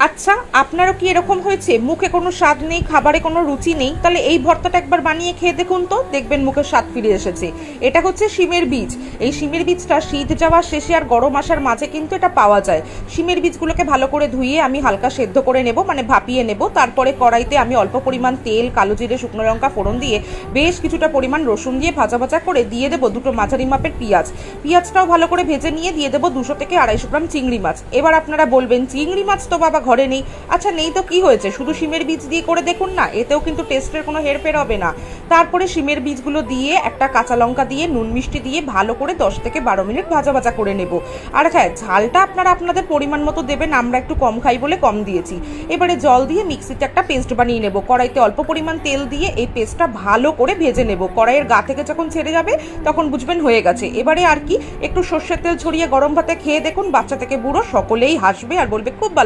আচ্ছা, আপনারও কি এরকম হয়েছে মুখে কোনো স্বাদ নেই, খাবারে কোনো রুচি নেই? তাহলে এই ভর্তাটা একবার বানিয়ে খেয়ে দেখুন তো, দেখবেন মুখে স্বাদ ফিরে এসেছে। এটা হচ্ছে শিমের বীজ। এই শিমের বীজটা শীত যাওয়ার শেষে আর গরম আসার মাঝে কিন্তু এটা পাওয়া যায়। শিমের বীজগুলোকে ভালো করে ধুয়ে আমি হালকা সেদ্ধ করে নেব, মানে ভাপিয়ে নেব। তারপরে কড়াইতে আমি অল্প পরিমাণ তেল, কালো জিরে, শুকনো লঙ্কা ফোড়ন দিয়ে বেশ কিছুটা পরিমাণ রসুন দিয়ে ভাজা ভাজা করে দিয়ে দেবো দুটো মাঝারি মাপের পেঁয়াজ। পেঁয়াজটাও ভালো করে ভেজে নিয়ে দিয়ে দেবো 200 থেকে 250 গ্রাম চিংড়ি মাছ। এবার আপনারা বলবেন, চিংড়ি মাছ তো বাবা ঘরে নেই। আচ্ছা, নেই তো কি হয়েছে, শুধু শিমের বীজ দিয়ে করে দেখুন না, এতেও কিন্তু টেস্টের কোনো হেরফের হবে না। তারপরে শিমের বীজগুলো দিয়ে একটা কাঁচা লঙ্কা দিয়ে নুন মিষ্টি দিয়ে ভালো করে 10 থেকে 12 মিনিট ভাজা ভাজা করে নেব। আর হ্যাঁ, ঝালটা আপনারা আপনাদের পরিমাণ মতো দেবেন, আমরা একটু কম খাই বলে কম দিয়েছি। এবারে জল দিয়ে মিক্সিতে একটা পেস্ট বানিয়ে নেব। কড়াইতে অল্প পরিমাণ তেল দিয়ে এই পেস্টটা ভালো করে ভেজে নেব। কড়াইয়ের গা থেকে যখন ছেড়ে যাবে তখন বুঝবেন হয়ে গেছে। এবারে আর কি, একটু সর্ষের তেল ছড়িয়ে গরম ভাতে খেয়ে দেখুন, বাচ্চা থেকে বুড়ো সকলেই হাসবে আর বলবে খুব ভালো।